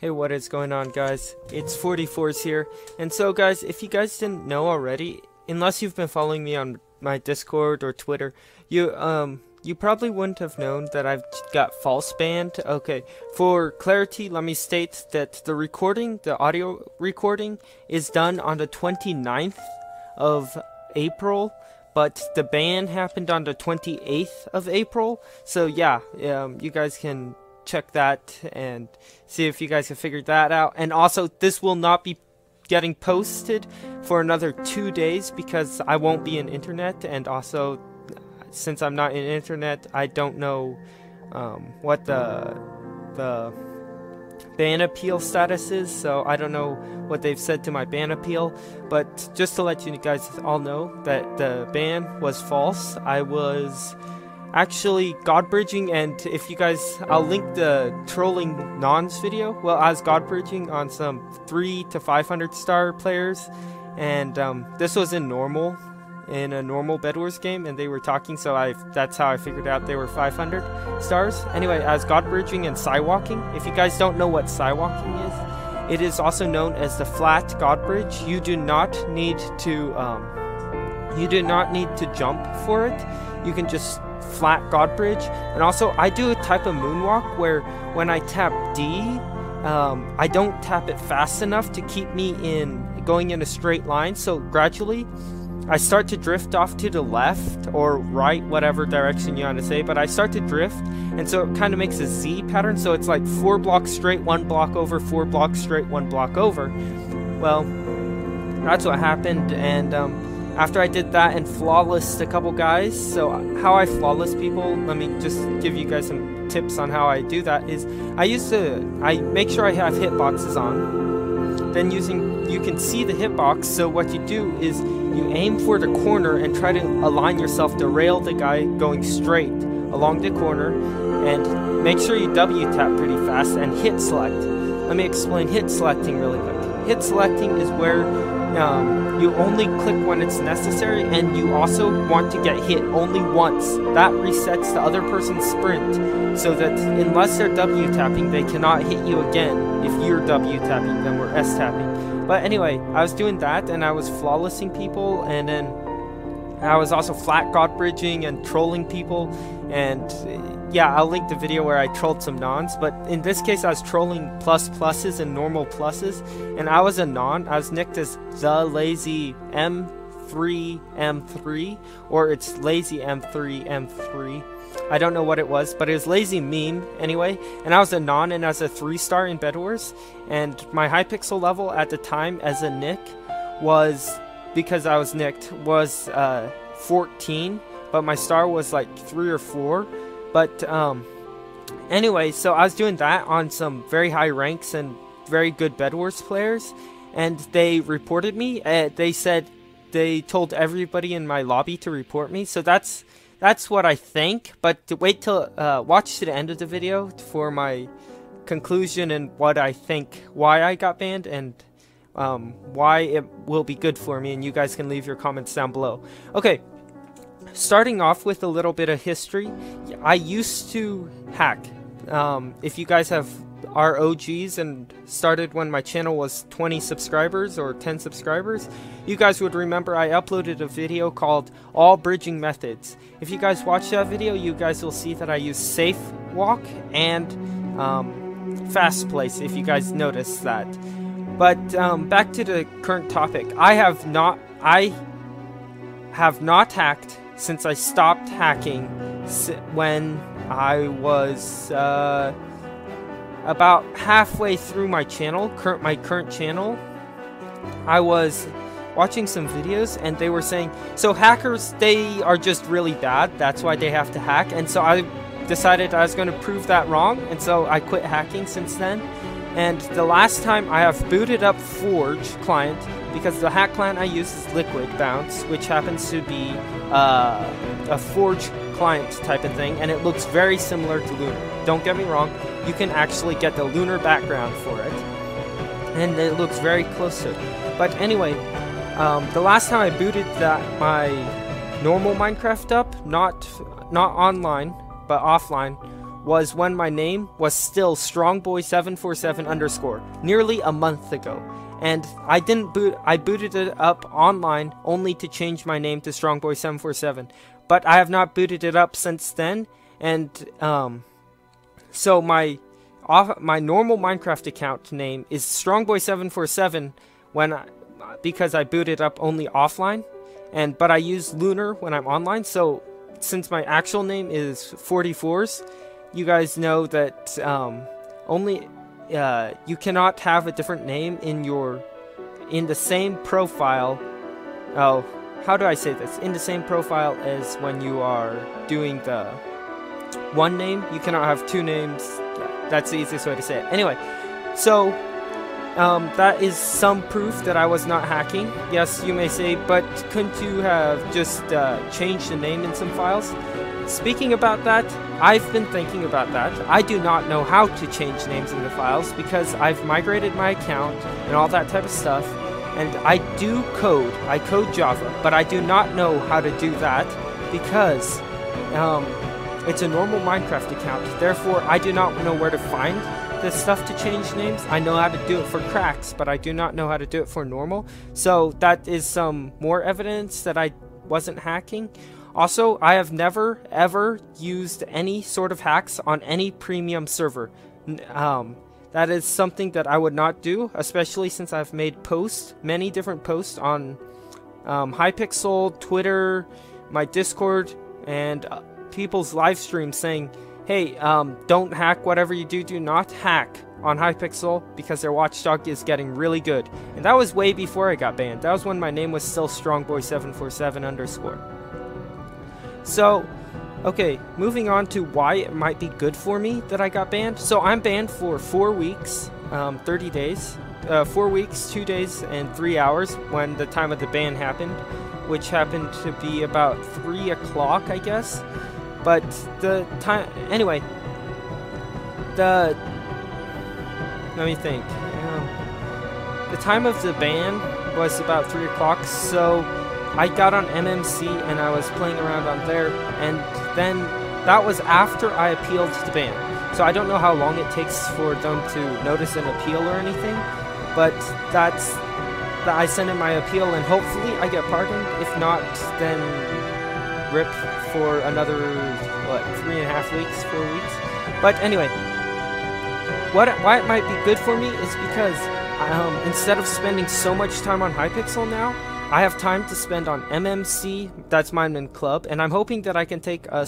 Hey, what is going on, guys? It's 44s here. And so, guys, if you guys didn't know already, unless you've been following me on my Discord or Twitter, you probably wouldn't have known that I've got false banned. Okay, for clarity, let me state that the audio recording is done on the 29th of April, but the ban happened on the 28th of April. So yeah, you guys can check that and see if you guys have figured that out. And also, this will not be getting posted for another 2 days because I won't be in internet, and also since I'm not in internet, I don't know what the ban appeal status is, so I don't know what they've said to my ban appeal. But just to let you guys all know that the ban was false. I was actually god bridging, and if you guys, I'll link the trolling nons video. Well, I was god bridging on some 300 to 500 star players, and this was in a normal Bed Wars game, and they were talking, so that's how I figured out they were 500 stars. Anyway, I was god bridging and walking. If you guys don't know what walking is, it is also known as the flat god bridge. You do not need to jump for it. You can just flat god bridge. And also, I do a type of moonwalk where when I tap D, I don't tap it fast enough to keep me going in a straight line. So gradually I start to drift off to the left or right, whatever direction you want to say, but I start to drift, and so it kind of makes a Z pattern. So it's like 4 blocks straight, 1 block over, 4 blocks straight, 1 block over. Well, that's what happened. And after I did that and flawlessed a couple guys, so how I flawless people, let me just give you guys some tips on how I do that, is I make sure I have hitboxes on. Then you can see the hitbox, so what you do is you aim for the corner and try to align yourself to rail the guy going straight along the corner, and make sure you W tap pretty fast and hit select. Let me explain hit selecting really quick. Hit selecting is where you only click when it's necessary, and you also want to get hit only once. That resets the other person's sprint, so that unless they're W tapping, they cannot hit you again if you're W tapping them or S tapping. But anyway, I was doing that, and I was flawlessing people, and then I was also flat god bridging and trolling people. And yeah, I'll link the video where I trolled some nons, but in this case I was trolling pluses and normal pluses, and I was a non. I was nicked as the lazy M3M3, or it's lazy M3M3. I don't know what it was, but it was lazy meme anyway. And I was a non, and I was a 3-star in Bed Wars, and my hypixel level at the time as a nick was, because I was nicked, was 14, but my star was like 3 or 4. But anyway, so I was doing that on some very high ranks and very good Bed Wars players, and they reported me. They said they told everybody in my lobby to report me, so that's what I think. But to wait till watch to the end of the video for my conclusion and what I think, why I got banned, and why it will be good for me, and you guys can leave your comments down below. Okay, starting off with a little bit of history. I used to hack. If you guys are OGs and started when my channel was 20 subscribers or 10 subscribers, you guys would remember I uploaded a video called All Bridging Methods. If you guys watch that video, you guys will see that I use safe walk and fast place, if you guys notice that. But back to the current topic. I have not hacked since I stopped hacking when I was about halfway through my channel, my current channel. I was watching some videos, and they were saying, so hackers, they are just really bad, that's why they have to hack. And so I decided I was going to prove that wrong, and so I quit hacking since then. And the last time I have booted up Forge client, because the hack client I use is Liquid Bounce, which happens to be a Forge client type of thing, and it looks very similar to Lunar. Don't get me wrong, you can actually get the Lunar background for it, and it looks very close to it. But anyway, the last time I booted my normal Minecraft up, not online, but offline, was when my name was still strongboy747_, nearly a month ago. And I booted it up online only to change my name to strongboy747. But I have not booted it up since then, and so my normal Minecraft account name is strongboy747 because I booted up only offline, but I use Lunar when I'm online. So since my actual name is 44s, you guys know that you cannot have a different name in the same profile. Oh, how do I say this? In the same profile as when you are doing the one name, you cannot have two names. That's the easiest way to say it. Anyway, so that is some proof that I was not hacking. Yes, you may say, but couldn't you have just changed the name in some files? Speaking about that, I've been thinking about that. I do not know how to change names in the files because I've migrated my account and all that type of stuff. And I do code. I code Java, but I do not know how to do that because it's a normal Minecraft account. Therefore, I do not know where to find the stuff to change names. I know how to do it for cracks, but I do not know how to do it for normal. So that is some more evidence that I wasn't hacking. Also, I have never ever used any sort of hacks on any premium server. That is something that I would not do, especially since I've made posts, many different posts on hypixel, Twitter, my Discord, and people's live streams saying, hey, don't hack whatever you do. Do not hack on hypixel because their watchdog is getting really good. And that was way before I got banned. That was when my name was still strongboy747_. So, okay, moving on to why it might be good for me that I got banned. So I'm banned for 4 weeks, 30 days, 4 weeks, 2 days, and 3 hours when the time of the ban happened, which happened to be about 3 o'clock, I guess. But the time, anyway, let me think. The time of the ban was about 3 o'clock, so I got on MMC and I was playing around on there, and then that was after I appealed the ban. So I don't know how long it takes for them to notice an appeal or anything, but I sent in my appeal and hopefully I get pardoned. If not, then rip for another, 3.5 weeks, 4 weeks. But anyway, why it might be good for me is because instead of spending so much time on hypixel now, I have time to spend on MMC, that's Mineman Club, and I'm hoping that I can take a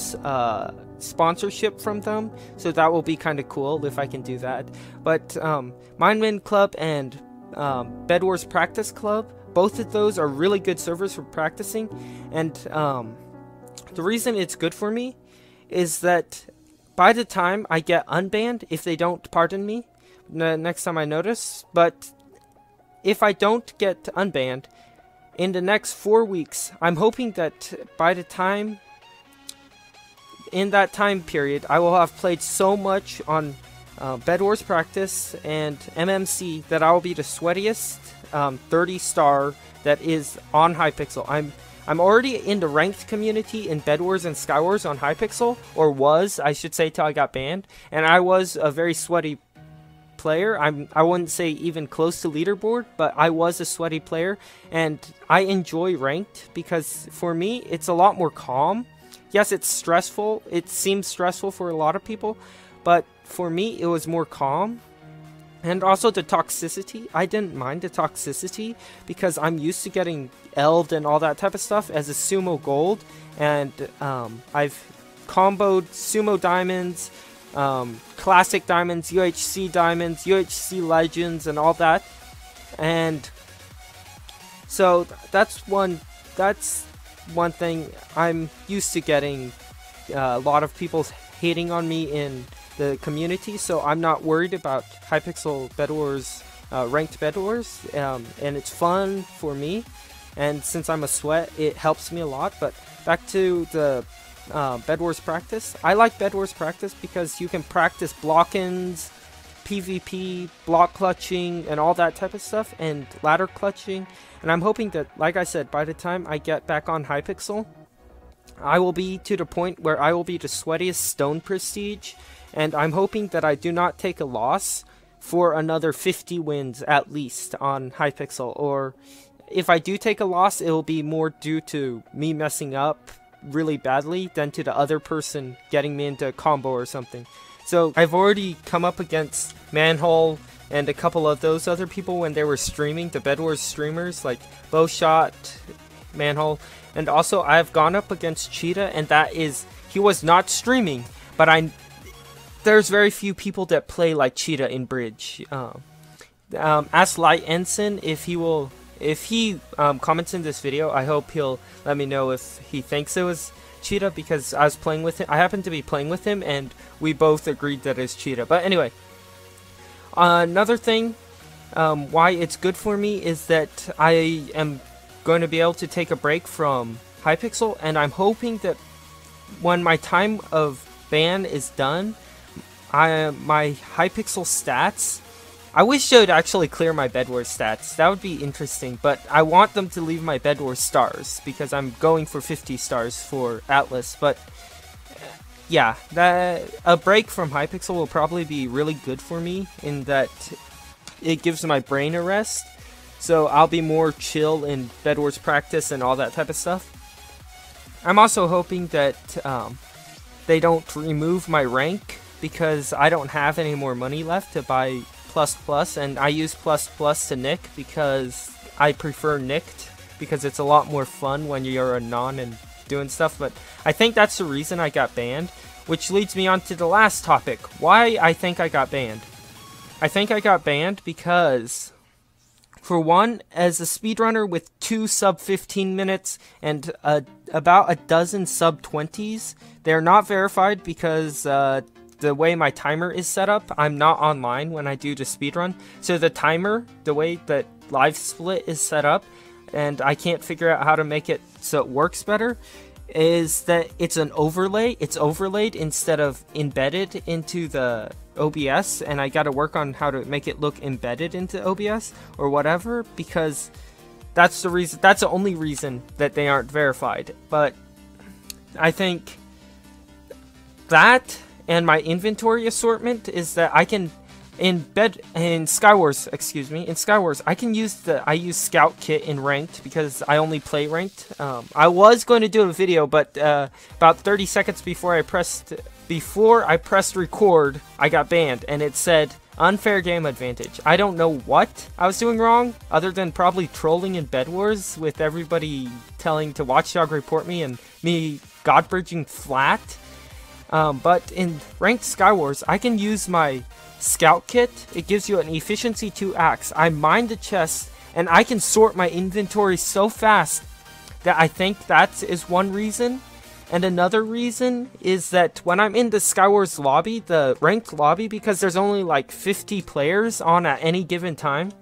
sponsorship from them, so that will be kind of cool if I can do that. But Mineman Club and Bed Wars Practice Club, both of those are really good servers for practicing, and the reason it's good for me is that by the time I get unbanned, if they don't pardon me, next time I notice, but if I don't get unbanned, in the next 4 weeks, I'm hoping that by the time, in that time period, I will have played so much on Bed Wars Practice and MMC that I will be the sweatiest 30-star that is on hypixel. I'm already in the ranked community in Bed Wars and Sky Wars on hypixel, or was, I should say, till I got banned, and I was a very sweaty player. I wouldn't say even close to leaderboard, but I was a sweaty player, and I enjoy ranked because for me it's a lot more calm. Yes, it's stressful. It seems stressful for a lot of people, but for me it was more calm. And also the toxicity, I didn't mind the toxicity because I'm used to getting L'd and all that type of stuff as a sumo gold, and I've comboed sumo diamonds, classic diamonds, UHC legends, and all that. And so that's one thing. I'm used to getting a lot of people hating on me in the community, so I'm not worried about hypixel Bed Wars, ranked Bed Wars, and it's fun for me, and since I'm a sweat, it helps me a lot. But back to the Bed Wars Practice. I like Bed Wars Practice because you can practice block-ins, PvP, block clutching, and all that type of stuff, and ladder clutching. And I'm hoping that, like I said, by the time I get back on hypixel, I will be to the point where I will be the sweatiest stone prestige, and I'm hoping that I do not take a loss for another 50 wins at least on Hypixel, or if I do take a loss, it will be more due to me messing up really badly than to the other person getting me into a combo or something. So I've already come up against Manhole and a couple of those other people when they were streaming, the Bed Wars streamers like Bowshot, Manhole, and also I've gone up against Cheetah, and that is, he was not streaming, but there's very few people that play like Cheetah in Bridge. Ask Light Ensign if he comments in this video. I hope he'll let me know if he thinks it was Cheetah, because I was playing with him. I happened to be playing with him, and we both agreed that it's Cheetah. But anyway, another thing why it's good for me is that I am going to be able to take a break from Hypixel, and I'm hoping that when my time of ban is done, my Hypixel stats, I wish they would actually clear my Bed Wars stats. That would be interesting, but I want them to leave my Bed Wars stars, because I'm going for 50 stars for Atlas. But yeah, a break from Hypixel will probably be really good for me in that it gives my brain a rest. So I'll be more chill in Bed Wars practice and all that type of stuff. I'm also hoping that they don't remove my rank, because I don't have any more money left to buy ++, and I use ++ to Nick because I prefer Nicked, because it's a lot more fun when you're a non and doing stuff. But I think that's the reason I got banned, which leads me on to the last topic, why I think I got banned. I think I got banned because, for one, as a speedrunner with 2 sub 15 minutes and about a dozen sub 20s, they're not verified because the way my timer is set up, I'm not online when I do the speedrun. So the timer, the way that live split is set up, and I can't figure out how to make it so it works better, is that it's an overlay. It's overlaid instead of embedded into the OBS, and I gotta work on how to make it look embedded into OBS or whatever, because that's the reason. That's the only reason that they aren't verified. But I think that, and my inventory assortment, is that I can in Skywars, I can use I use Scout Kit in ranked because I only play ranked. I was going to do a video, but about 30 seconds before I pressed record, I got banned, and it said unfair game advantage. I don't know what I was doing wrong, other than probably trolling in Bed Wars with everybody telling to Watchdog report me and me godbridging flat. But in ranked Skywars, I can use my Scout Kit. It gives you an efficiency 2 axe. I mine the chest, and I can sort my inventory so fast that I think that is one reason. And another reason is that when I'm in the Skywars lobby, the ranked lobby, because there's only like 50 players on at any given time,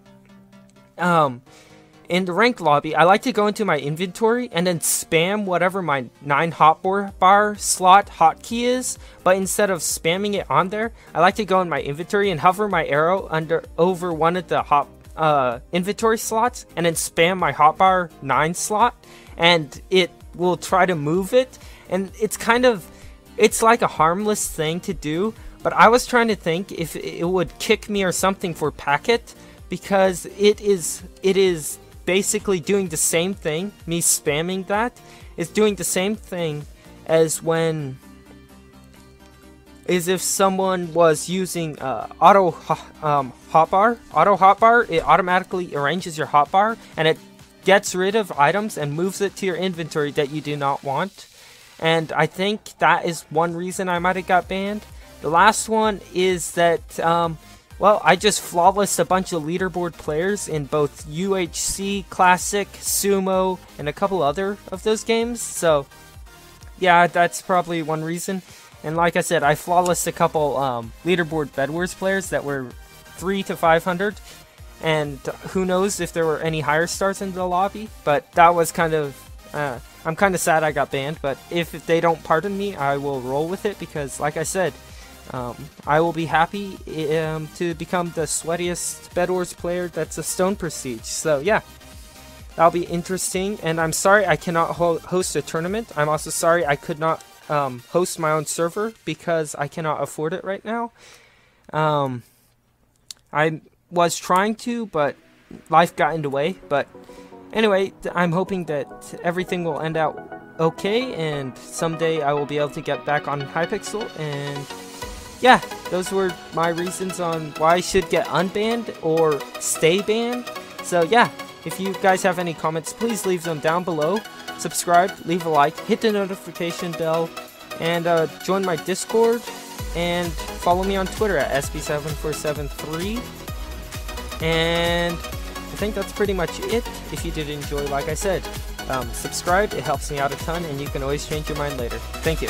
in the ranked lobby, I like to go into my inventory and then spam whatever my 9 hotbar slot hotkey is, but instead of spamming it on there, I like to go in my inventory and hover my arrow over one of the inventory slots and then spam my hotbar 9 slot, and it will try to move it. And it's like a harmless thing to do, but I was trying to think if it would kick me or something for packet, because it is basically doing the same thing. Me spamming that is doing the same thing as if someone was using auto hotbar. It automatically arranges your hotbar, and it gets rid of items and moves it to your inventory that you do not want. And I think that is one reason I might have got banned. The last one is that well, I just flawlessed a bunch of leaderboard players in both UHC, Classic, Sumo, and a couple other of those games. So, yeah, that's probably one reason. And like I said, I flawlessed a couple leaderboard Bed Wars players that were 3 to 500. And who knows if there were any higher stars in the lobby. But that was kind of... I'm kind of sad I got banned. But if they don't pardon me, I will roll with it. Because, like I said... I will be happy to become the sweatiest Bed Wars player that's a Stone Prestige. So yeah, that'll be interesting. And I'm sorry I cannot host a tournament. I'm also sorry I could not host my own server because I cannot afford it right now. I was trying to, but life got in the way. But anyway, I'm hoping that everything will end out okay, and someday I will be able to get back on Hypixel. And yeah, those were my reasons on why I should get unbanned or stay banned. So yeah, if you guys have any comments, please leave them down below. Subscribe, leave a like, hit the notification bell, and join my Discord, and follow me on Twitter at SB7473. And I think that's pretty much it. If you did enjoy, like I said, subscribe, it helps me out a ton, and you can always change your mind later. Thank you.